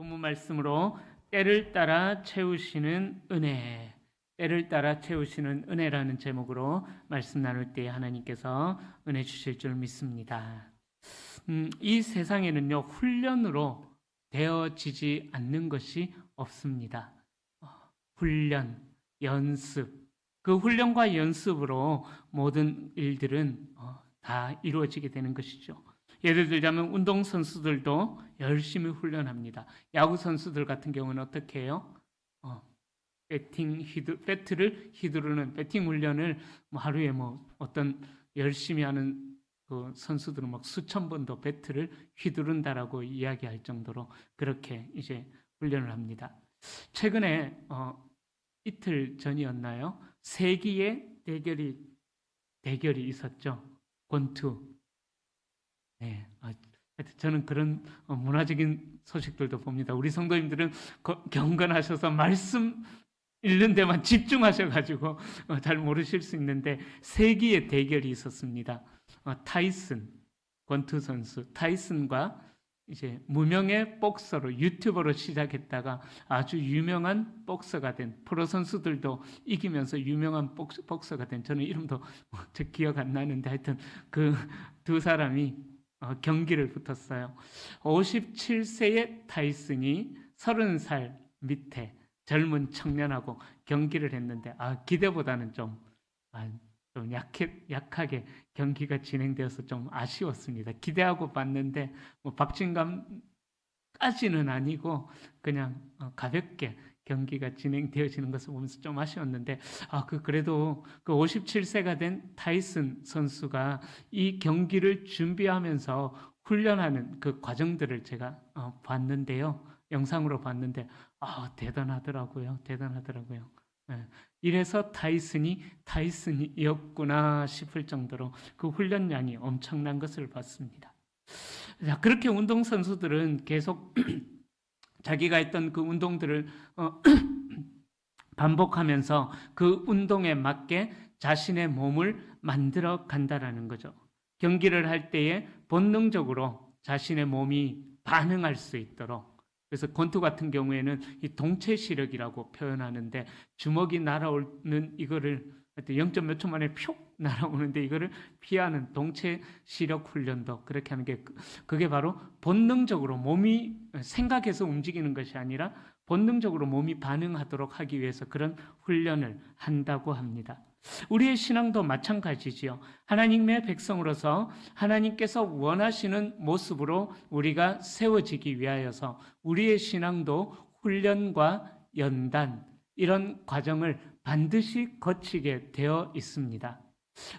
본문 말씀으로 때를 따라 채우시는 은혜, 때를 따라 채우시는 은혜라는 제목으로 말씀 나눌 때 하나님께서 은혜 주실 줄 믿습니다. 이 세상에는요, 훈련으로 되어지지 않는 것이 없습니다. 훈련, 연습, 그 훈련과 연습으로 모든 일들은 다 이루어지게 되는 것이죠. 예를 들자면 운동선수들도 열심히 훈련합니다. 야구선수들 같은 경우는 어떻게 해요? 배트를 휘두르는 배팅 훈련을 하루에 어떤 열심히 하는 그 선수들은 수천 번도 배트를 휘두른다라고 이야기할 정도로 그렇게 이제 훈련을 합니다. 최근에 이틀 전이었나요? 세기의 대결이 있었죠. 권투. 네, 저는 그런 문화적인 소식들도 봅니다. 우리 성도님들은 경건하셔서 말씀 읽는 데만 집중하셔가지고 잘 모르실 수 있는데 세기의 대결이 있었습니다. 타이슨 권투 선수 타이슨과 이제 무명의 복서로 유튜버로 시작했다가 아주 유명한 복서가 된 프로 선수들도 이기면서 유명한 복서가 된 저는 이름도 기억 안 나는데 하여튼 그 두 사람이 경기를 붙었어요. 57세의 타이슨이 30살 밑에 젊은 청년하고 경기를 했는데 기대보다는 좀 약하게 경기가 진행되어서 좀 아쉬웠습니다. 기대하고 봤는데 박진감까지는 아니고 그냥 가볍게 경기가 진행되어지는 것을 보면서 좀 아쉬웠는데 그래도 그 57세가 된 타이슨 선수가 이 경기를 준비하면서 훈련하는 그 과정들을 제가 봤는데요. 영상으로 봤는데 대단하더라고요. 네. 이래서 타이슨이었구나 싶을 정도로 그 훈련량이 엄청난 것을 봤습니다. 자, 그렇게 운동선수들은 계속 자기가 했던 그 운동들을 반복하면서 그 운동에 맞게 자신의 몸을 만들어 간다라는 거죠. 경기를 할 때에 본능적으로 자신의 몸이 반응할 수 있도록, 그래서 권투 같은 경우에는 이 동체 시력이라고 표현하는데 주먹이 날아오는 이거를 0점 몇 초 만에 표 날아오는데 이거를 피하는 동체 시력 훈련도 그렇게 하는 게 그게 바로 본능적으로 몸이 생각해서 움직이는 것이 아니라 본능적으로 몸이 반응하도록 하기 위해서 그런 훈련을 한다고 합니다. 우리의 신앙도 마찬가지지요. 하나님의 백성으로서 하나님께서 원하시는 모습으로 우리가 세워지기 위하여서 우리의 신앙도 훈련과 연단 이런 과정을 반드시 거치게 되어 있습니다.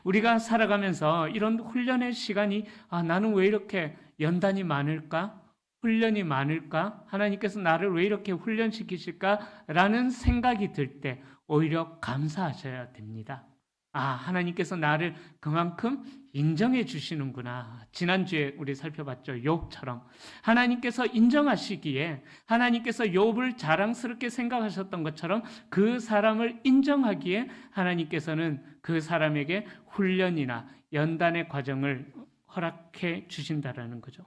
우리가 살아가면서 이런 훈련의 시간이 나는 왜 이렇게 연단이 많을까? 훈련이 많을까? 하나님께서 나를 왜 이렇게 훈련시키실까라는 생각이 들 때 오히려 감사하셔야 됩니다. 하나님께서 나를 그만큼 인정해 주시는구나. 지난주에 우리 살펴봤죠. 욥처럼 하나님께서 인정하시기에 하나님께서 욥을 자랑스럽게 생각하셨던 것처럼 그 사람을 인정하기에 하나님께서는 그 사람에게 훈련이나 연단의 과정을 허락해 주신다라는 거죠.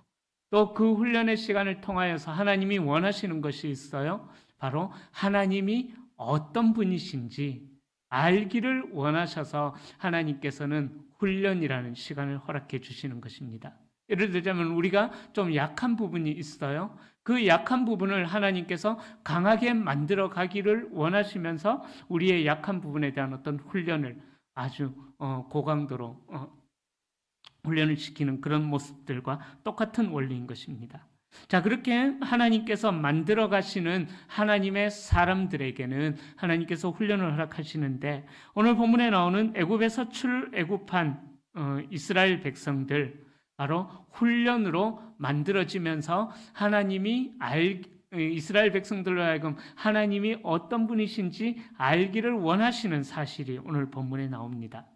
또 그 훈련의 시간을 통하여서 하나님이 원하시는 것이 있어요. 바로 하나님이 어떤 분이신지 알기를 원하셔서 하나님께서는 훈련이라는 시간을 허락해 주시는 것입니다. 예를 들자면 우리가 좀 약한 부분이 있어요. 그 약한 부분을 하나님께서 강하게 만들어 가기를 원하시면서 우리의 약한 부분에 대한 어떤 훈련을 아주 고강도로 훈련을 시키는 그런 모습들과 똑같은 원리인 것입니다. 자, 그렇게 하나님께서 만들어 가시는 하나님의 사람들에게는 하나님께서 훈련을 허락하시는데 오늘 본문에 나오는 애굽에서 출애굽한 이스라엘 백성들 바로 훈련으로 만들어지면서 하나님이 이스라엘 백성들로 하여금 하나님이 어떤 분이신지 알기를 원하시는 사실이 오늘 본문에 나옵니다.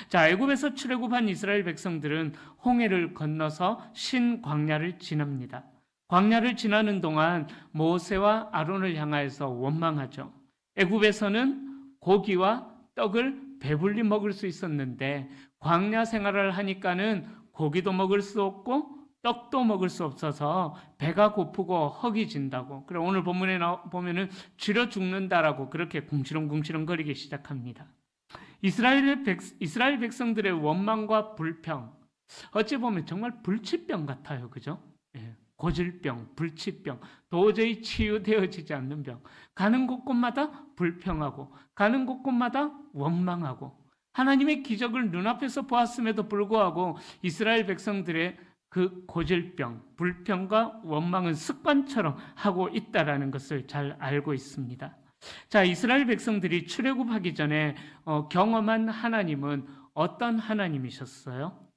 자, 애굽에서 출애굽한 이스라엘 백성들은 홍해를 건너서 신광야를 지납니다. 광야를 지나는 동안 모세와 아론을 향하여서 원망하죠. 애굽에서는 고기와 떡을 배불리 먹을 수 있었는데 광야 생활을 하니까는 고기도 먹을 수 없고 떡도 먹을 수 없어서 배가 고프고 허기진다고. 그래 오늘 본문에 보면은 쥐려 죽는다라고 그렇게 궁시렁궁시렁 거리기 시작합니다. 이스라엘 백성들의 원망과 불평, 어찌 보면 정말 불치병 같아요. 그죠? 예, 고질병, 불치병, 도저히 치유되어지지 않는 병. 가는 곳곳마다 불평하고, 가는 곳곳마다 원망하고, 하나님의 기적을 눈앞에서 보았음에도 불구하고 이스라엘 백성들의 그 고질병, 불평과 원망은 습관처럼 하고 있다라는 것을 잘 알고 있습니다. 자, 이스라엘 백성들이 출애굽하기 전에 경험한 하나님은 어떤 하나님이셨어요?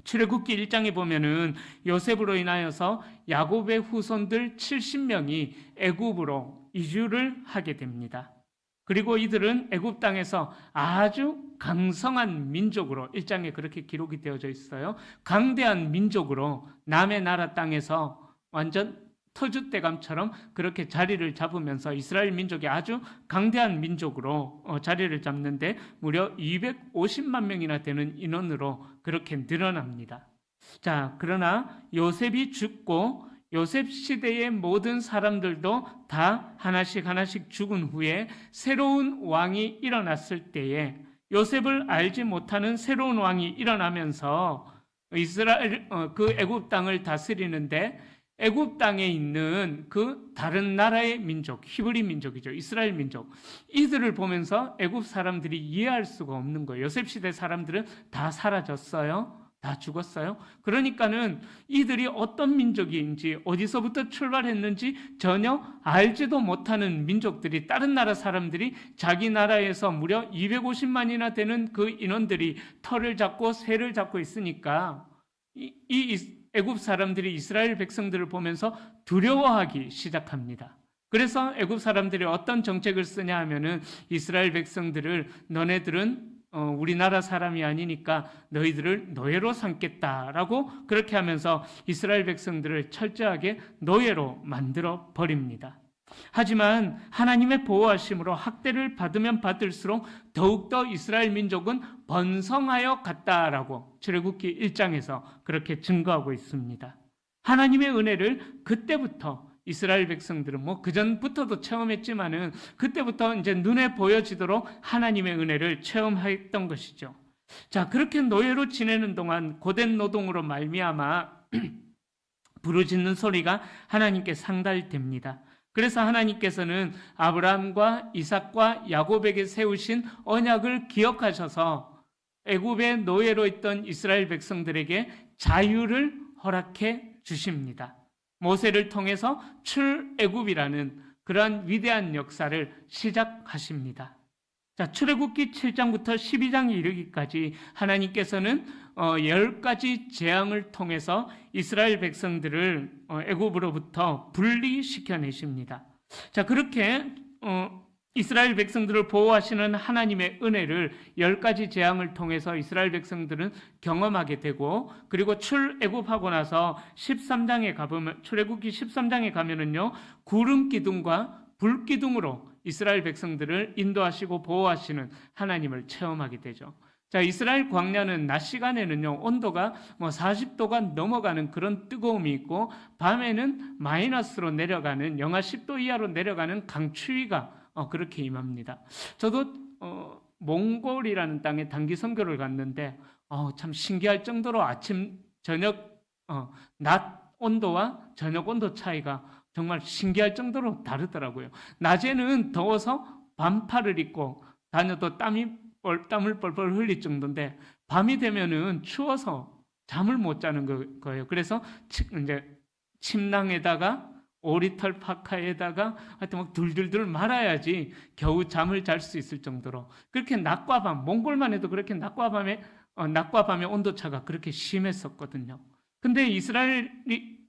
출애굽기 1장에 보면은 요셉으로 인하여서 야곱의 후손들 70명이 애굽으로 이주를 하게 됩니다. 그리고 이들은 애굽 땅에서 아주 강성한 민족으로 1장에 그렇게 기록이 되어져 있어요. 강대한 민족으로 남의 나라 땅에서 완전 터줏대감처럼 그렇게 자리를 잡으면서 이스라엘 민족이 아주 강대한 민족으로 자리를 잡는데 무려 250만 명이나 되는 인원으로 그렇게 늘어납니다. 자, 그러나 요셉이 죽고 요셉 시대의 모든 사람들도 다 하나씩 하나씩 죽은 후에 새로운 왕이 일어났을 때에 요셉을 알지 못하는 새로운 왕이 일어나면서 이스라엘 그 애굽 땅을 다스리는데 애굽 땅에 있는 그 다른 나라의 민족, 히브리 민족이죠. 이스라엘 민족. 이들을 보면서 애굽 사람들이 이해할 수가 없는 거예요. 요셉 시대 사람들은 다 사라졌어요. 다 죽었어요. 그러니까는 이들이 어떤 민족인지 어디서부터 출발했는지 전혀 알지도 못하는 민족들이, 다른 나라 사람들이 자기 나라에서 무려 250만이나 되는 그 인원들이 털을 잡고 새를 잡고 있으니까 이 애굽 사람들이 이스라엘 백성들을 보면서 두려워하기 시작합니다. 그래서 애굽 사람들이 어떤 정책을 쓰냐 하면은 이스라엘 백성들을 너네들은 우리나라 사람이 아니니까 너희들을 노예로 삼겠다라고 그렇게 하면서 이스라엘 백성들을 철저하게 노예로 만들어 버립니다. 하지만 하나님의 보호하심으로 학대를 받으면 받을수록 더욱더 이스라엘 민족은 번성하여 갔다라고 출애굽기 1장에서 그렇게 증거하고 있습니다. 하나님의 은혜를 그때부터 이스라엘 백성들은 그 전부터도 체험했지만은 그때부터 이제 눈에 보여지도록 하나님의 은혜를 체험했던 것이죠. 자, 그렇게 노예로 지내는 동안 고된 노동으로 말미암아 부르짖는 소리가 하나님께 상달됩니다. 그래서 하나님께서는 아브라함과 이삭과 야곱에게 세우신 언약을 기억하셔서 애굽의 노예로 있던 이스라엘 백성들에게 자유를 허락해 주십니다. 모세를 통해서 출애굽이라는 그러한 위대한 역사를 시작하십니다. 자, 출애굽기 7장부터 12장에 이르기까지 하나님께서는 10가지 재앙을 통해서 이스라엘 백성들을 애굽으로부터 분리시켜내십니다. 자, 그렇게 이스라엘 백성들을 보호하시는 하나님의 은혜를 10가지 재앙을 통해서 이스라엘 백성들은 경험하게 되고, 그리고 출애굽하고 나서 13장에 가보면, 출애굽기 13장에 가면은요, 구름 기둥과 불 기둥으로 이스라엘 백성들을 인도하시고 보호하시는 하나님을 체험하게 되죠. 자, 이스라엘 광야는 낮 시간에는요, 온도가 40도가 넘어가는 그런 뜨거움이 있고, 밤에는 마이너스로 내려가는, 영하 10도 이하로 내려가는 강추위가 그렇게 임합니다. 저도 몽골이라는 땅에 단기 선교를 갔는데 참 신기할 정도로 아침, 저녁, 낮 온도와 저녁 온도 차이가 정말 신기할 정도로 다르더라고요. 낮에는 더워서 반팔을 입고 다녀도 땀을 뻘뻘 흘릴 정도인데, 밤이 되면은 추워서 잠을 못 자는 거예요. 그래서 이제 침낭에다가 오리털 파카에다가 하여튼 막 둘둘둘 말아야지 겨우 잠을 잘 수 있을 정도로, 그렇게 낮과 밤, 몽골만 해도 그렇게 낮과 밤의 온도차가 그렇게 심했었거든요. 근데 이스라엘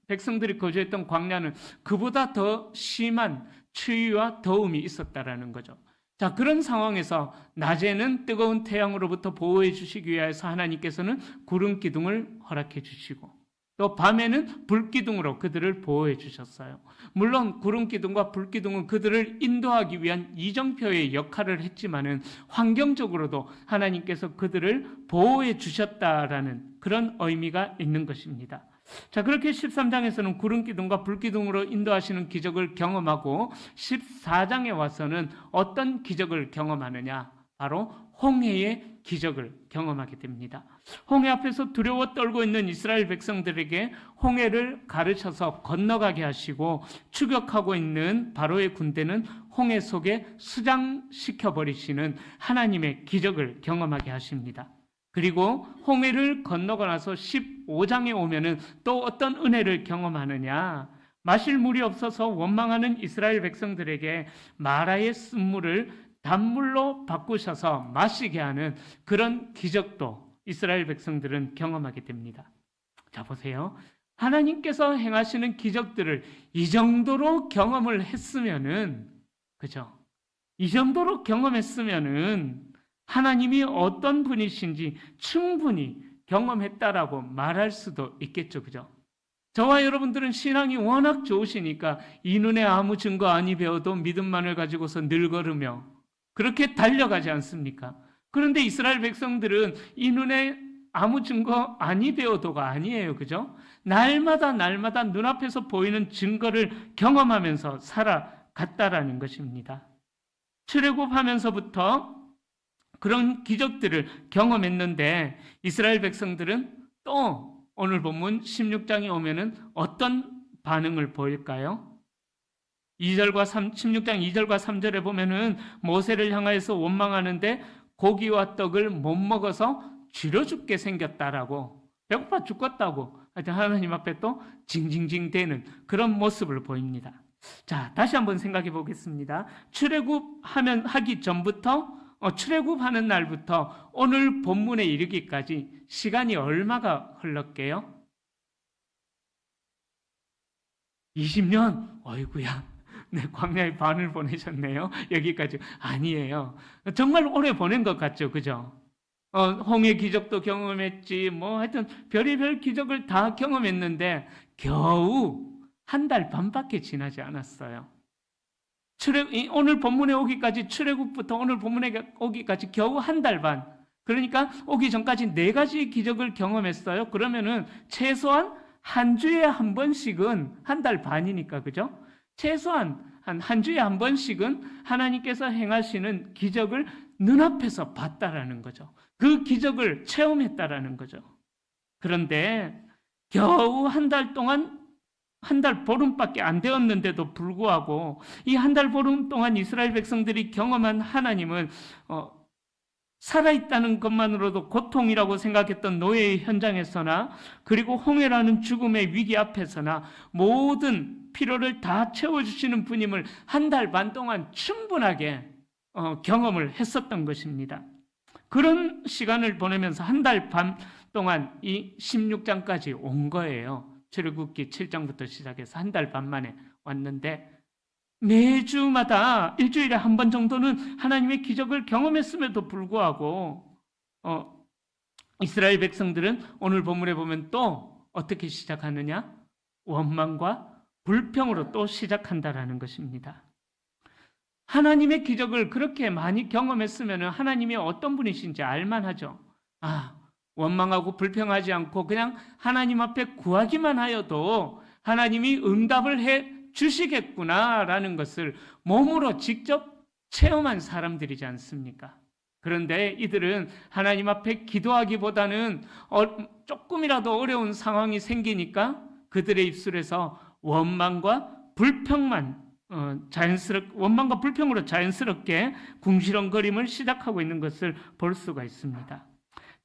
백성들이 거주했던 광야는 그보다 더 심한 추위와 더움이 있었다라는 거죠. 자, 그런 상황에서 낮에는 뜨거운 태양으로부터 보호해 주시기 위해서 하나님께서는 구름 기둥을 허락해 주시고, 또 밤에는 불기둥으로 그들을 보호해 주셨어요. 물론 구름 기둥과 불 기둥은 그들을 인도하기 위한 이정표의 역할을 했지만은 환경적으로도 하나님께서 그들을 보호해 주셨다라는 그런 의미가 있는 것입니다. 자, 그렇게 13장에서는 구름 기둥과 불 기둥으로 인도하시는 기적을 경험하고 14장에 와서는 어떤 기적을 경험하느냐? 바로 홍해의 기적을 경험하게 됩니다. 홍해 앞에서 두려워 떨고 있는 이스라엘 백성들에게 홍해를 가르쳐서 건너가게 하시고 추격하고 있는 바로의 군대는 홍해 속에 수장시켜 버리시는 하나님의 기적을 경험하게 하십니다. 그리고 홍해를 건너고 나서 15장에 오면은 또 어떤 은혜를 경험하느냐? 마실 물이 없어서 원망하는 이스라엘 백성들에게 마라의 쓴물을 단물로 바꾸셔서 마시게 하는 그런 기적도 이스라엘 백성들은 경험하게 됩니다. 자, 보세요. 하나님께서 행하시는 기적들을 이 정도로 경험을 했으면은, 그죠? 이 정도로 경험했으면은 하나님이 어떤 분이신지 충분히 경험했다라고 말할 수도 있겠죠. 그죠? 저와 여러분들은 신앙이 워낙 좋으시니까 이 눈에 아무 증거 아니 배워도 믿음만을 가지고서 늘 걸으며 그렇게 달려가지 않습니까? 그런데 이스라엘 백성들은 이 눈에 아무 증거 아니 배워도가 아니에요. 그죠? 날마다 눈앞에서 보이는 증거를 경험하면서 살아갔다라는 것입니다. 출애굽하면서부터 그런 기적들을 경험했는데 이스라엘 백성들은 또 오늘 본문 16장에 오면은 어떤 반응을 보일까요? 16장 2절과 3절에 보면은 모세를 향하여서 원망하는데 고기와 떡을 못 먹어서 쥐려 죽게 생겼다라고, 배고파 죽겠다고 하여튼 하나님 앞에 또 징징징 대는 그런 모습을 보입니다. 자, 다시 한번 생각해 보겠습니다. 하기 전부터 출애굽하는 날부터 오늘 본문에 이르기까지 시간이 얼마가 흘렀게요? 20년? 어이구야. 네, 광야의 반을 보내셨네요. 여기까지. 아니에요. 정말 오래 보낸 것 같죠. 그죠? 홍해 기적도 경험했지, 하여튼 별의별 기적을 다 경험했는데 겨우 한 달 반밖에 지나지 않았어요. 오늘 본문에 오기까지, 출애굽부터 오늘 본문에 오기까지 겨우 한 달 반. 그러니까 오기 전까지 4가지 기적을 경험했어요. 그러면은 최소한 한 주에 한 번씩은, 한 달 반이니까, 그죠? 최소한 한 주에 한 번씩은 하나님께서 행하시는 기적을 눈앞에서 봤다라는 거죠. 그 기적을 체험했다라는 거죠. 그런데 겨우 한 달 동안, 한 달 보름밖에 안 되었는데도 불구하고 이 한 달 보름 동안 이스라엘 백성들이 경험한 하나님은 살아있다는 것만으로도 고통이라고 생각했던 노예의 현장에서나, 그리고 홍해라는 죽음의 위기 앞에서나 모든 필요를 다 채워주시는 분임을 한 달 반 동안 충분하게 경험을 했었던 것입니다. 그런 시간을 보내면서 한 달 반 동안 이 16장까지 온 거예요. 출애굽기 7장부터 시작해서 한 달 반 만에 왔는데, 매주마다 일주일에 한 번 정도는 하나님의 기적을 경험했음에도 불구하고 이스라엘 백성들은 오늘 본문에 보면 또 어떻게 시작하느냐? 원망과 불평으로 또 시작한다라는 것입니다. 하나님의 기적을 그렇게 많이 경험했으면 하나님이 어떤 분이신지 알만하죠. 원망하고 불평하지 않고 그냥 하나님 앞에 구하기만 하여도 하나님이 응답을 해 주시겠구나라는 것을 몸으로 직접 체험한 사람들이지 않습니까? 그런데 이들은 하나님 앞에 기도하기보다는 조금이라도 어려운 상황이 생기니까 그들의 입술에서 원망과 불평으로 자연스럽게 궁시렁거림을 시작하고 있는 것을 볼 수가 있습니다.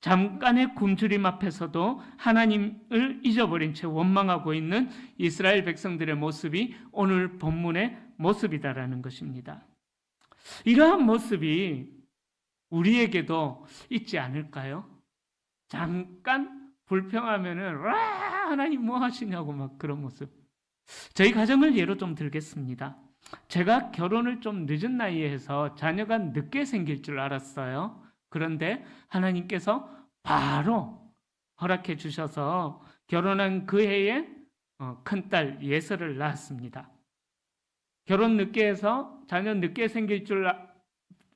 잠깐의 굶주림 앞에서도 하나님을 잊어버린 채 원망하고 있는 이스라엘 백성들의 모습이 오늘 본문의 모습이다라는 것입니다. 이러한 모습이 우리에게도 있지 않을까요? 잠깐 불평하면은 하나님 뭐 하시냐고 막 그런 모습. 저희 가정을 예로 좀 들겠습니다. 제가 결혼을 좀 늦은 나이에 해서 자녀가 늦게 생길 줄 알았어요. 그런데 하나님께서 바로 허락해 주셔서 결혼한 그 해에 큰딸 예서를 낳았습니다. 결혼 늦게 해서 자녀 늦게 생길 줄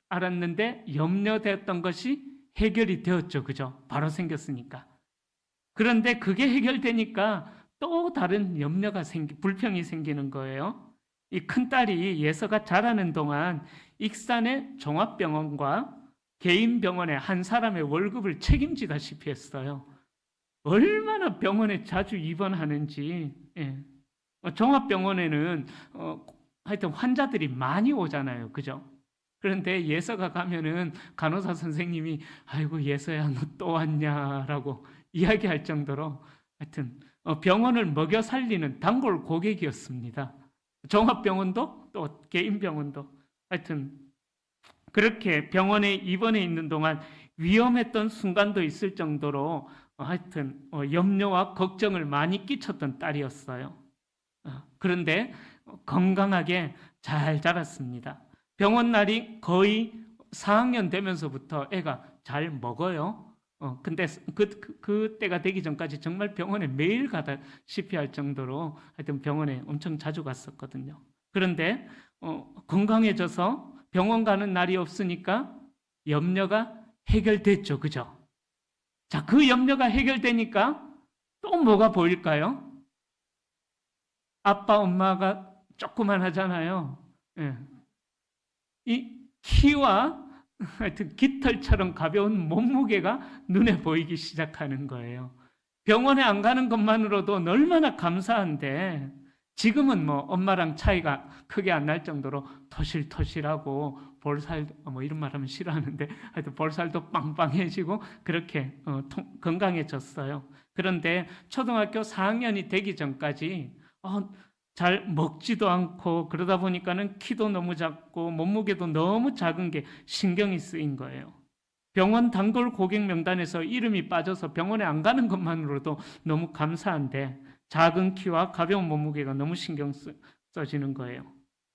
알았는데 염려되었던 것이 해결이 되었죠. 그죠? 바로 생겼으니까. 그런데 그게 해결되니까 또 다른 염려가 불평이 생기는 거예요. 이 큰딸이 예서가 자라는 동안 익산의 종합병원과 개인 병원의 한 사람의 월급을 책임지다시피 했어요. 얼마나 병원에 자주 입원하는지. 예. 종합병원에는 하여튼 환자들이 많이 오잖아요. 그죠? 그런데 예서가 가면은 간호사 선생님이 아이고 예서야 너 또 왔냐라고 이야기할 정도로 하여튼 병원을 먹여 살리는 단골 고객이었습니다. 종합병원도 또 개인병원도 하여튼 그렇게 병원에 입원해 있는 동안 위험했던 순간도 있을 정도로 하여튼 염려와 걱정을 많이 끼쳤던 딸이었어요. 그런데 건강하게 잘 자랐습니다. 병원 날이 거의 4학년 되면서부터 애가 잘 먹어요. 근데 그때가 되기 전까지 정말 병원에 매일 가다시피 할 정도로 하여튼 병원에 엄청 자주 갔었거든요. 그런데 건강해져서 병원 가는 날이 없으니까 염려가 해결됐죠. 그죠? 자, 그 염려가 해결되니까 또 뭐가 보일까요? 아빠, 엄마가 조그만 하잖아요. 예. 이 키와 하여튼 깃털처럼 가벼운 몸무게가 눈에 보이기 시작하는 거예요. 병원에 안 가는 것만으로도 얼마나 감사한데 지금은 뭐 엄마랑 차이가 크게 안 날 정도로 토실토실하고 볼살 뭐 이런 말 하면 싫어하는데 하여튼 볼살도 빵빵해지고 그렇게 건강해졌어요. 그런데 초등학교 4학년이 되기 전까지 잘 먹지도 않고 그러다 보니까는 키도 너무 작고 몸무게도 너무 작은 게 신경이 쓰인 거예요. 병원 단골 고객 명단에서 이름이 빠져서 병원에 안 가는 것만으로도 너무 감사한데 작은 키와 가벼운 몸무게가 너무 신경 써지는 거예요.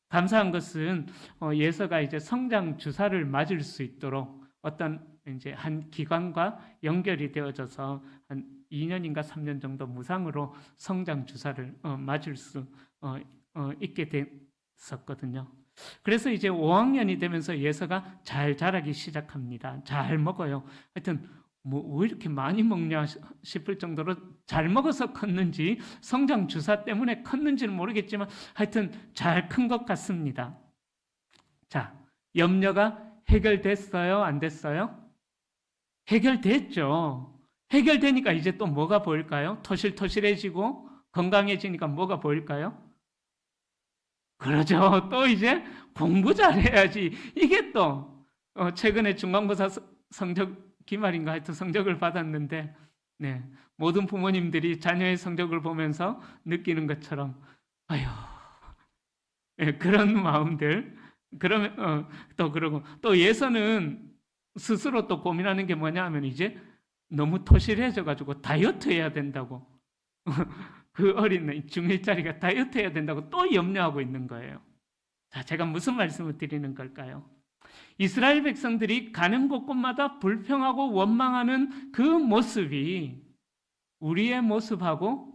감사한 것은 예서가 이제 성장 주사를 맞을 수 있도록 어떤 이제 한 기관과 연결이 되어져서 한 2년인가 3년 정도 무상으로 성장 주사를 맞을 수 있게 됐었거든요. 그래서 이제 5학년이 되면서 예서가 잘 자라기 시작합니다. 잘 먹어요. 하여튼 뭐 왜 이렇게 많이 먹냐 싶을 정도로 잘 먹어서 컸는지 성장 주사 때문에 컸는지는 모르겠지만 하여튼 잘 큰 것 같습니다. 자, 염려가 해결됐어요? 안 됐어요? 해결됐죠. 해결되니까 이제 또 뭐가 보일까요? 토실토실해지고 건강해지니까 뭐가 보일까요? 그러죠. 또 이제 공부 잘해야지. 이게 또 최근에 중간고사 성적 기말인가 하여튼 성적을 받았는데 네, 모든 부모님들이 자녀의 성적을 보면서 느끼는 것처럼 아휴 네, 그런 마음들 그러면 또 그러고 또 예서는 스스로 또 고민하는 게 뭐냐 하면 이제 너무 토실해져 가지고 다이어트 해야 된다고 그 어린 중1짜리가 다이어트 해야 된다고 또 염려하고 있는 거예요. 자, 제가 무슨 말씀을 드리는 걸까요? 이스라엘 백성들이 가는 곳곳마다 불평하고 원망하는 그 모습이 우리의 모습하고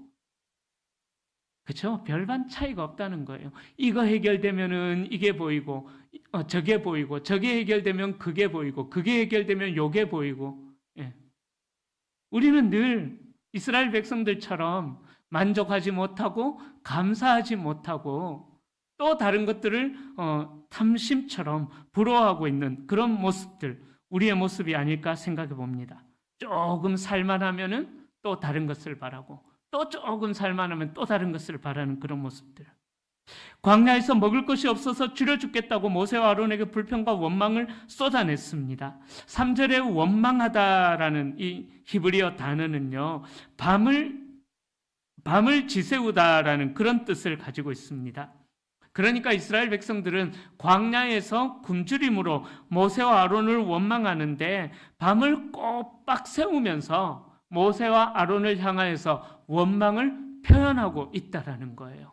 그렇죠? 별반 차이가 없다는 거예요. 이거 해결되면은 이게 보이고 저게 보이고 저게 해결되면 그게 보이고 그게 해결되면 요게 보이고 예. 우리는 늘 이스라엘 백성들처럼 만족하지 못하고 감사하지 못하고 또 다른 것들을 탐심처럼 부러워하고 있는 그런 모습들, 우리의 모습이 아닐까 생각해 봅니다. 조금 살만하면은 또 다른 것을 바라고 또 조금 살만하면 또 다른 것을 바라는 그런 모습들. 광야에서 먹을 것이 없어서 줄여 죽겠다고 모세와 아론에게 불평과 원망을 쏟아냈습니다. 3절에 원망하다라는 이 히브리어 단어는요, 밤을 지새우다라는 그런 뜻을 가지고 있습니다. 그러니까 이스라엘 백성들은 광야에서 굶주림으로 모세와 아론을 원망하는데 밤을 꼬박 세우면서 모세와 아론을 향하여서 원망을 표현하고 있다라는 거예요.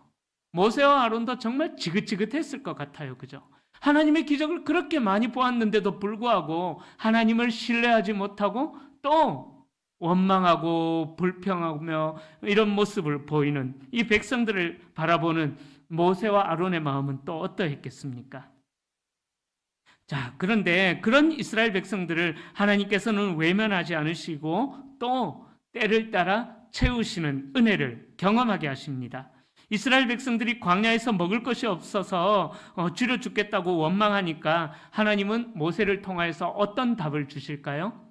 모세와 아론도 정말 지긋지긋했을 것 같아요. 그죠? 하나님의 기적을 그렇게 많이 보았는데도 불구하고 하나님을 신뢰하지 못하고 또 원망하고 불평하며 이런 모습을 보이는 이 백성들을 바라보는 모세와 아론의 마음은 또 어떠했겠습니까? 자, 그런데 그런 이스라엘 백성들을 하나님께서는 외면하지 않으시고 또 때를 따라 채우시는 은혜를 경험하게 하십니다. 이스라엘 백성들이 광야에서 먹을 것이 없어서 줄여 죽겠다고 원망하니까 하나님은 모세를 통하여서 어떤 답을 주실까요?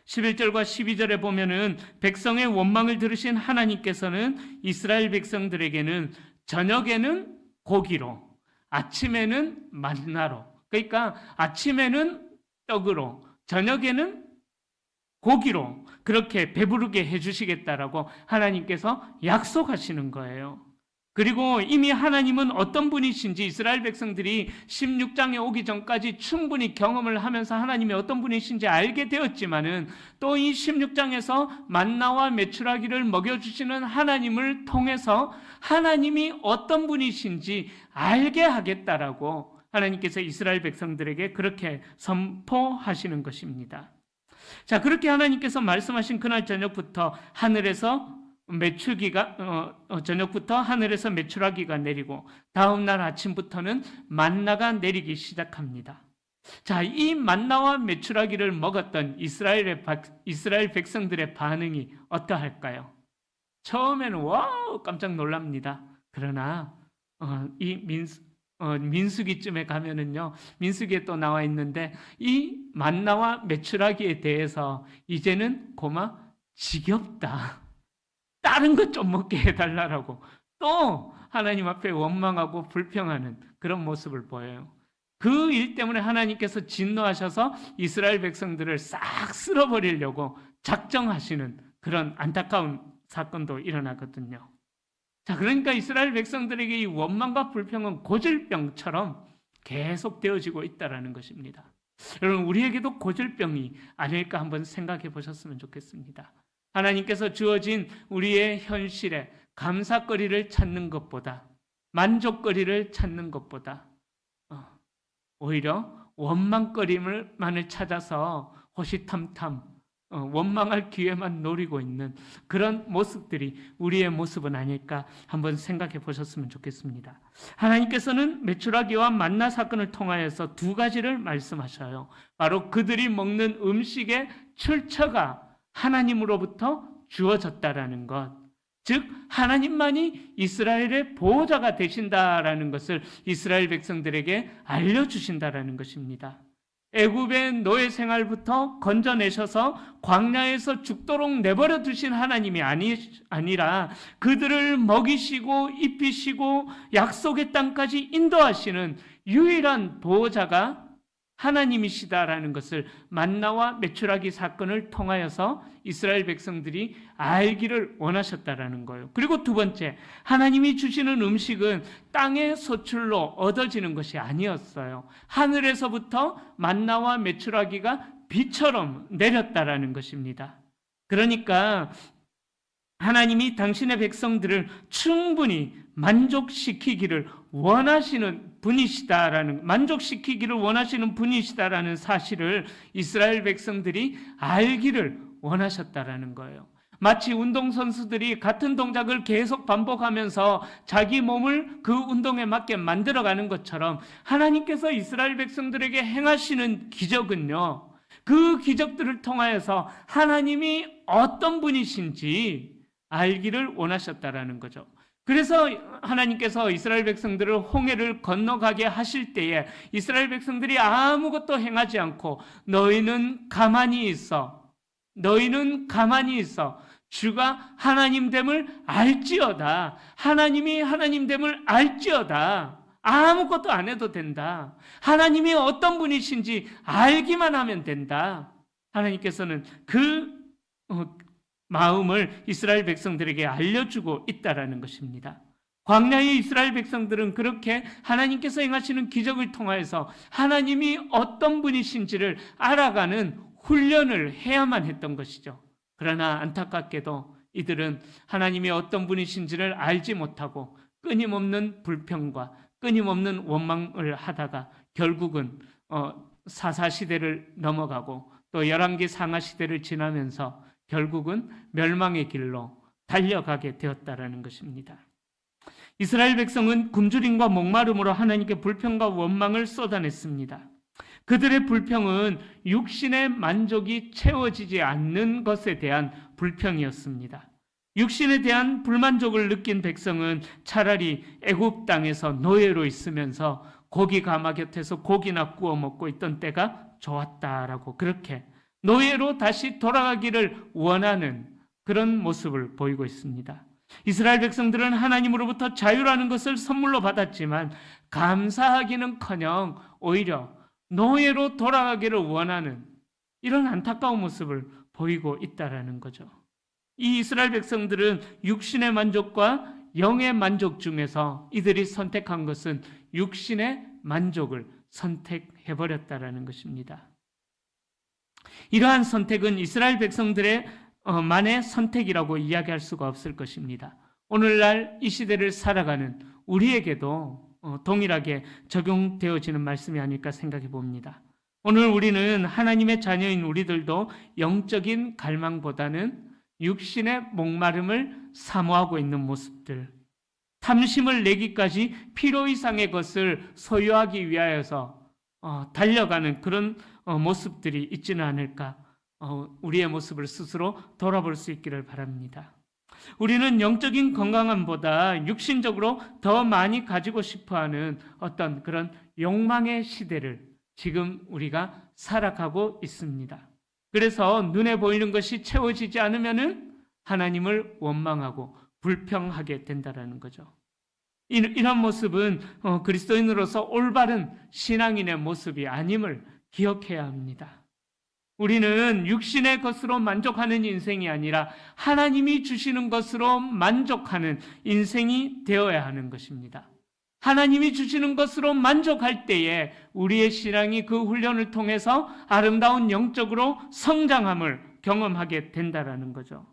11절과 12절에 보면은 백성의 원망을 들으신 하나님께서는 이스라엘 백성들에게는 저녁에는 고기로, 아침에는 만나로, 그러니까 아침에는 떡으로, 저녁에는 고기로 그렇게 배부르게 해주시겠다라고 하나님께서 약속하시는 거예요. 그리고 이미 하나님은 어떤 분이신지 이스라엘 백성들이 16장에 오기 전까지 충분히 경험을 하면서 하나님이 어떤 분이신지 알게 되었지만은 또 이 16장에서 만나와 메추라기를 먹여주시는 하나님을 통해서 하나님이 어떤 분이신지 알게 하겠다라고 하나님께서 이스라엘 백성들에게 그렇게 선포하시는 것입니다. 자, 그렇게 하나님께서 말씀하신 그날 저녁부터 하늘에서 메추라기가 내리고 다음 날 아침부터는 만나가 내리기 시작합니다. 자, 이 만나와 메추라기를 먹었던 이스라엘 백성들의 반응이 어떠할까요? 처음에는 와우 깜짝 놀랍니다. 그러나 민수기쯤에 가면은요, 민수기에 또 나와 있는데 이 만나와 메추라기에 대해서 이제는 고마 지겹다. 다른 것 좀 먹게 해달라고 또 하나님 앞에 원망하고 불평하는 그런 모습을 보여요. 그 일 때문에 하나님께서 진노하셔서 이스라엘 백성들을 싹 쓸어버리려고 작정하시는 그런 안타까운 사건도 일어나거든요. 자, 그러니까 이스라엘 백성들에게 이 원망과 불평은 고질병처럼 계속 되어지고 있다는 것입니다. 여러분, 우리에게도 고질병이 아닐까 한번 생각해 보셨으면 좋겠습니다. 하나님께서 주어진 우리의 현실에 감사거리를 찾는 것보다, 만족거리를 찾는 것보다 오히려 원망거리만을 찾아서 호시탐탐 원망할 기회만 노리고 있는 그런 모습들이 우리의 모습은 아닐까 한번 생각해 보셨으면 좋겠습니다. 하나님께서는 메추라기와 만나 사건을 통하여서 두 가지를 말씀하셔요. 바로 그들이 먹는 음식의 출처가 하나님으로부터 주어졌다라는 것, 즉 하나님만이 이스라엘의 보호자가 되신다라는 것을 이스라엘 백성들에게 알려주신다라는 것입니다. 애굽의 노예 생활부터 건져내셔서 광야에서 죽도록 내버려 두신 하나님이 아니라 그들을 먹이시고 입히시고 약속의 땅까지 인도하시는 유일한 보호자가 하나님이시다라는 것을 만나와 메추라기 사건을 통하여서 이스라엘 백성들이 알기를 원하셨다라는 거예요. 그리고 두 번째, 하나님이 주시는 음식은 땅의 소출로 얻어지는 것이 아니었어요. 하늘에서부터 만나와 메추라기가 비처럼 내렸다라는 것입니다. 그러니까 하나님이 당신의 백성들을 충분히 만족시키기를 원하시는 분이시다라는 사실을 이스라엘 백성들이 알기를 원하셨다라는 거예요. 마치 운동선수들이 같은 동작을 계속 반복하면서 자기 몸을 그 운동에 맞게 만들어가는 것처럼 하나님께서 이스라엘 백성들에게 행하시는 기적은요, 그 기적들을 통하여서 하나님이 어떤 분이신지 알기를 원하셨다라는 거죠. 그래서 하나님께서 이스라엘 백성들을 홍해를 건너가게 하실 때에 이스라엘 백성들이 아무것도 행하지 않고 너희는 가만히 있어. 주가 하나님됨을 알지어다. 하나님이 하나님됨을 알지어다. 아무것도 안 해도 된다. 하나님이 어떤 분이신지 알기만 하면 된다. 하나님께서는 그 마음을 이스라엘 백성들에게 알려주고 있다라는 것입니다. 광야의 이스라엘 백성들은 그렇게 하나님께서 행하시는 기적을 통하여서 하나님이 어떤 분이신지를 알아가는 훈련을 해야만 했던 것이죠. 그러나 안타깝게도 이들은 하나님이 어떤 분이신지를 알지 못하고 끊임없는 불평과 끊임없는 원망을 하다가 결국은 사사시대를 넘어가고 또 열왕기 상하시대를 지나면서 결국은 멸망의 길로 달려가게 되었다라는 것입니다. 이스라엘 백성은 굶주림과 목마름으로 하나님께 불평과 원망을 쏟아냈습니다. 그들의 불평은 육신의 만족이 채워지지 않는 것에 대한 불평이었습니다. 육신에 대한 불만족을 느낀 백성은 차라리 애굽 땅에서 노예로 있으면서 고기 가마 곁에서 고기나 구워 먹고 있던 때가 좋았다라고 그렇게 노예로 다시 돌아가기를 원하는 그런 모습을 보이고 있습니다. 이스라엘 백성들은 하나님으로부터 자유라는 것을 선물로 받았지만 감사하기는커녕 오히려 노예로 돌아가기를 원하는 이런 안타까운 모습을 보이고 있다라는 거죠. 이 이스라엘 백성들은 육신의 만족과 영의 만족 중에서 이들이 선택한 것은 육신의 만족을 선택해버렸다라는 것입니다. 이러한 선택은 이스라엘 백성들의 만의 선택이라고 이야기할 수가 없을 것입니다. 오늘날 이 시대를 살아가는 우리에게도 동일하게 적용되어지는 말씀이 아닐까 생각해 봅니다. 오늘 우리는 하나님의 자녀인 우리들도 영적인 갈망보다는 육신의 목마름을 사모하고 있는 모습들, 탐심을 내기까지 필요 이상의 것을 소유하기 위하여서 달려가는 그런 모습들이 있지는 않을까, 우리의 모습을 스스로 돌아볼 수 있기를 바랍니다. 우리는 영적인 건강함보다 육신적으로 더 많이 가지고 싶어하는 어떤 그런 욕망의 시대를 지금 우리가 살아가고 있습니다. 그래서 눈에 보이는 것이 채워지지 않으면은 하나님을 원망하고 불평하게 된다는 거죠. 이런 모습은 그리스도인으로서 올바른 신앙인의 모습이 아님을 기억해야 합니다. 우리는 육신의 것으로 만족하는 인생이 아니라 하나님이 주시는 것으로 만족하는 인생이 되어야 하는 것입니다. 하나님이 주시는 것으로 만족할 때에 우리의 신앙이 그 훈련을 통해서 아름다운 영적으로 성장함을 경험하게 된다는 거죠.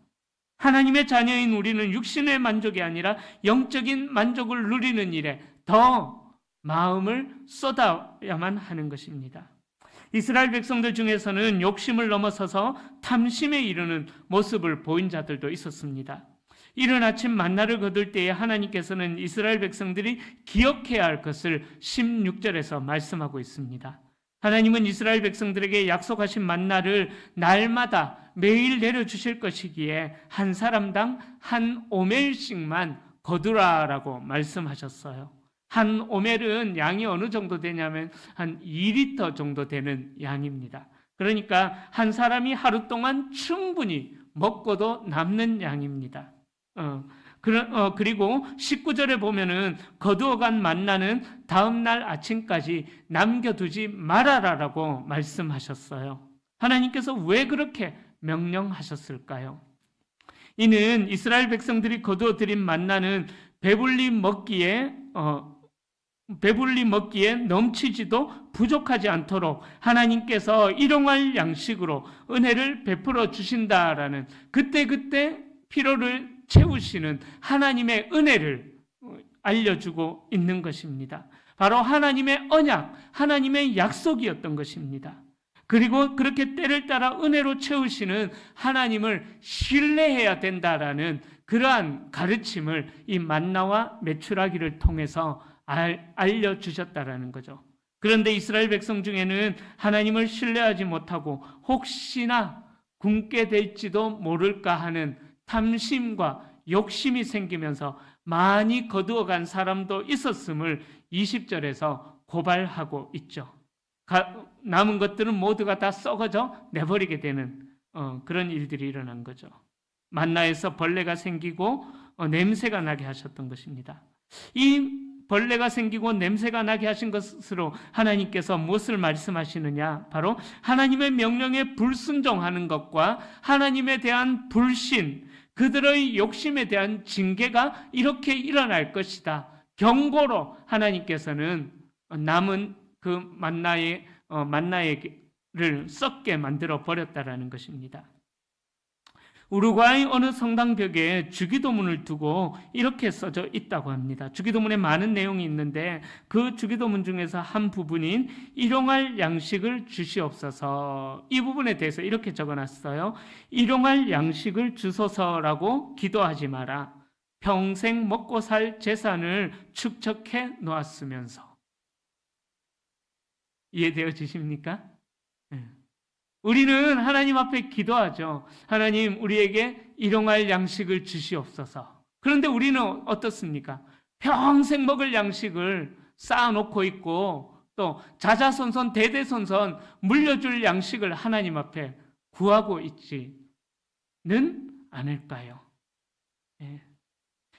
하나님의 자녀인 우리는 육신의 만족이 아니라 영적인 만족을 누리는 일에 더 마음을 쏟아야만 하는 것입니다. 이스라엘 백성들 중에서는 욕심을 넘어서서 탐심에 이르는 모습을 보인 자들도 있었습니다. 이른 아침 만나를 거둘 때에 하나님께서는 이스라엘 백성들이 기억해야 할 것을 16절에서 말씀하고 있습니다. 하나님은 이스라엘 백성들에게 약속하신 만나를 날마다 매일 내려주실 것이기에 한 사람당 한 오멜씩만 거두라라고 말씀하셨어요. 한 오멜은 양이 어느 정도 되냐면 한 2리터 정도 되는 양입니다. 그러니까 한 사람이 하루 동안 충분히 먹고도 남는 양입니다. 그리고 19절에 보면은 거두어간 만나는 다음날 아침까지 남겨두지 말아라라고 말씀하셨어요. 하나님께서 왜 그렇게 명령하셨을까요? 이는 이스라엘 백성들이 거두어 들인 만나는 배불리 먹기에 넘치지도 부족하지 않도록 하나님께서 일용할 양식으로 은혜를 베풀어 주신다라는 그때그때 필요를 채우시는 하나님의 은혜를 알려주고 있는 것입니다. 바로 하나님의 언약, 하나님의 약속이었던 것입니다. 그리고 그렇게 때를 따라 은혜로 채우시는 하나님을 신뢰해야 된다라는 그러한 가르침을 이 만나와 메추라기를 통해서 알려주셨다라는 거죠. 그런데 이스라엘 백성 중에는 하나님을 신뢰하지 못하고 혹시나 굶게 될지도 모를까 하는 탐심과 욕심이 생기면서 많이 거두어간 사람도 있었음을 20절에서 고발하고 있죠. 남은 것들은 모두가 다 썩어져 내버리게 되는 그런 일들이 일어난 거죠. 만나에서 벌레가 생기고 냄새가 나게 하셨던 것입니다. 이 벌레가 생기고 냄새가 나게 하신 것으로 하나님께서 무엇을 말씀하시느냐? 바로 하나님의 명령에 불순종하는 것과 하나님에 대한 불신, 그들의 욕심에 대한 징계가 이렇게 일어날 것이다. 경고로 하나님께서는 남은 그 만나를 썩게 만들어 버렸다라는 것입니다. 우루과이 어느 성당벽에 주기도문을 두고 이렇게 써져 있다고 합니다. 주기도문에 많은 내용이 있는데 그 주기도문 중에서 한 부분인 일용할 양식을 주시옵소서, 이 부분에 대해서 이렇게 적어놨어요. 일용할 양식을 주소서라고 기도하지 마라. 평생 먹고 살 재산을 축적해 놓았으면서. 이해되어지십니까? 우리는 하나님 앞에 기도하죠. 하나님, 우리에게 일용할 양식을 주시옵소서. 그런데 우리는 어떻습니까? 평생 먹을 양식을 쌓아놓고 있고 또 자자손손 대대손손 물려줄 양식을 하나님 앞에 구하고 있지는 않을까요? 예.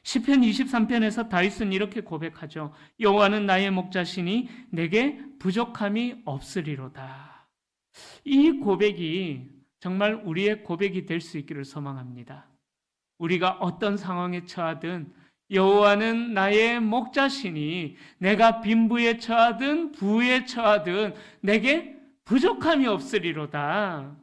시편 23편에서 다윗은 이렇게 고백하죠. 여호와는 나의 목자시니 내게 부족함이 없으리로다. 이 고백이 정말 우리의 고백이 될 수 있기를 소망합니다. 우리가 어떤 상황에 처하든 여호와는 나의 목자시니 내가 빈부에 처하든 부에 처하든 내게 부족함이 없으리로다.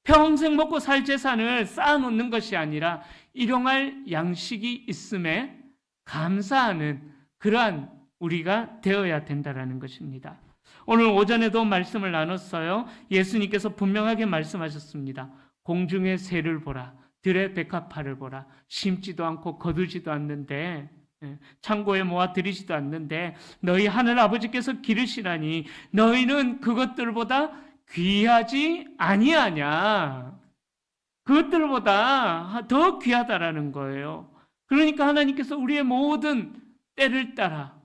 평생 먹고 살 재산을 쌓아놓는 것이 아니라 일용할 양식이 있음에 감사하는 그러한 우리가 되어야 된다는 것입니다. 오늘 오전에도 말씀을 나눴어요. 예수님께서 분명하게 말씀하셨습니다. 공중의 새를 보라, 들의 백합화를 보라. 심지도 않고 거두지도 않는데, 창고에 모아 들이지도 않는데 너희 하늘 아버지께서 기르시나니 너희는 그것들보다 귀하지 아니하냐. 그것들보다 더 귀하다라는 거예요. 그러니까 하나님께서 우리의 모든 때를 따라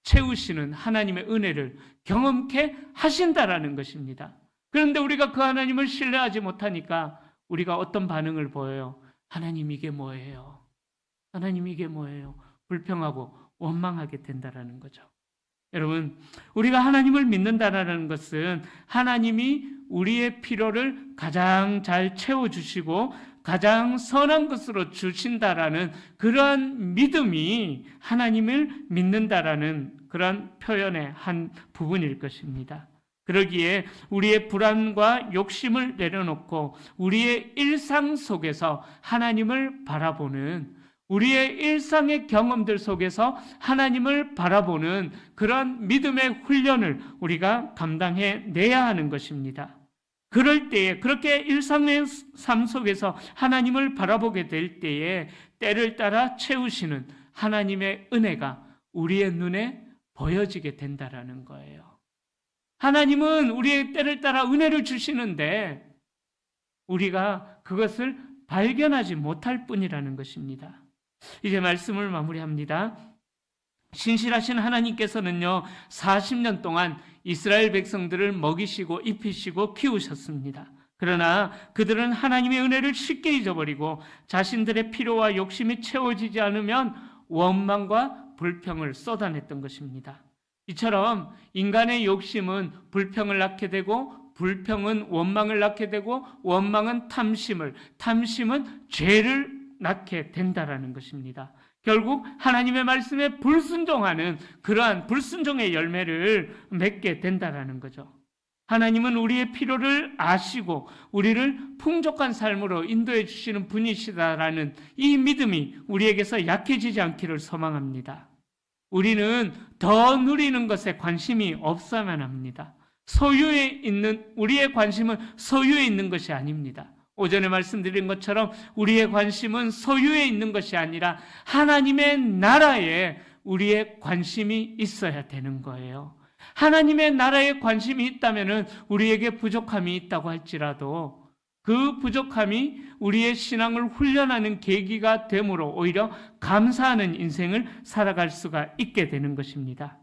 채우시는 하나님의 은혜를 경험케 하신다라는 것입니다. 그런데 우리가 그 하나님을 신뢰하지 못하니까 우리가 어떤 반응을 보여요? 하나님 이게 뭐예요? 하나님 이게 뭐예요? 불평하고 원망하게 된다라는 거죠. 여러분, 우리가 하나님을 믿는다라는 것은 하나님이 우리의 필요를 가장 잘 채워주시고 가장 선한 것으로 주신다라는 그러한 믿음이 하나님을 믿는다라는 그런 표현의 한 부분일 것입니다. 그러기에 우리의 불안과 욕심을 내려놓고 우리의 일상 속에서 하나님을 바라보는, 우리의 일상의 경험들 속에서 하나님을 바라보는 그런 믿음의 훈련을 우리가 감당해 내야 하는 것입니다. 그럴 때에, 그렇게 일상의 삶 속에서 하나님을 바라보게 될 때에 때를 따라 채우시는 하나님의 은혜가 우리의 눈에 보여지게 된다라는 거예요. 하나님은 우리의 때를 따라 은혜를 주시는데 우리가 그것을 발견하지 못할 뿐이라는 것입니다. 이제 말씀을 마무리합니다. 신실하신 하나님께서는요, 40년 동안 이스라엘 백성들을 먹이시고 입히시고 키우셨습니다. 그러나 그들은 하나님의 은혜를 쉽게 잊어버리고 자신들의 필요와 욕심이 채워지지 않으면 원망과 불평을 쏟아냈던 것입니다. 이처럼 인간의 욕심은 불평을 낳게 되고 불평은 원망을 낳게 되고 원망은 탐심을, 탐심은 죄를 낳게 된다라는 것입니다. 결국 하나님의 말씀에 불순종하는 그러한 불순종의 열매를 맺게 된다라는 거죠. 하나님은 우리의 필요를 아시고 우리를 풍족한 삶으로 인도해 주시는 분이시다라는 이 믿음이 우리에게서 약해지지 않기를 소망합니다. 우리는 더 누리는 것에 관심이 없어야만 합니다. 소유에 있는, 우리의 관심은 소유에 있는 것이 아닙니다. 오전에 말씀드린 것처럼 우리의 관심은 소유에 있는 것이 아니라 하나님의 나라에 우리의 관심이 있어야 되는 거예요. 하나님의 나라에 관심이 있다면 우리에게 부족함이 있다고 할지라도 그 부족함이 우리의 신앙을 훈련하는 계기가 되므로 오히려 감사하는 인생을 살아갈 수가 있게 되는 것입니다.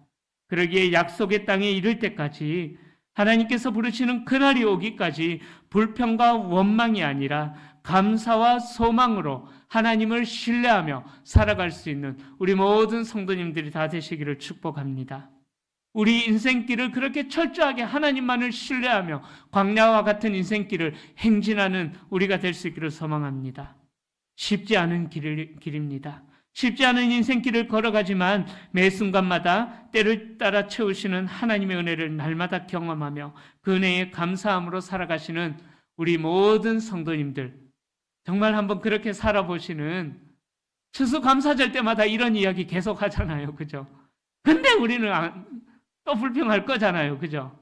그러기에 약속의 땅에 이를 때까지 하나님께서 부르시는 그날이 오기까지 불평과 원망이 아니라 감사와 소망으로 하나님을 신뢰하며 살아갈 수 있는 우리 모든 성도님들이 다 되시기를 축복합니다. 우리 인생길을 그렇게 철저하게 하나님만을 신뢰하며 광야와 같은 인생길을 행진하는 우리가 될 수 있기를 소망합니다. 쉽지 않은 길입니다. 쉽지 않은 인생길을 걸어가지만 매 순간마다 때를 따라 채우시는 하나님의 은혜를 날마다 경험하며 그 은혜에 감사함으로 살아가시는 우리 모든 성도님들, 정말 한번 그렇게 살아보시는, 추수감사절 때마다 이런 이야기 계속 하잖아요. 그죠? 근데 우리는 또 불평할 거잖아요. 그죠?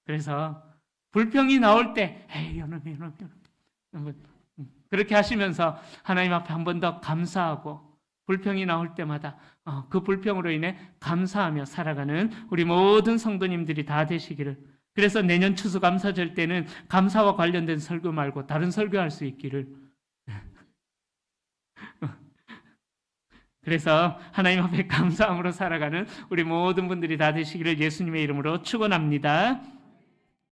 그래서 불평이 나올 때 에이 이놈 그렇게 하시면서 하나님 앞에 한 번 더 감사하고 불평이 나올 때마다 그 불평으로 인해 감사하며 살아가는 우리 모든 성도님들이 다 되시기를 그래서 내년 추수감사절 때는 감사와 관련된 설교 말고 다른 설교할 수 있기를. 그래서 하나님 앞에 감사함으로 살아가는 우리 모든 분들이 다 되시기를 예수님의 이름으로 축원합니다.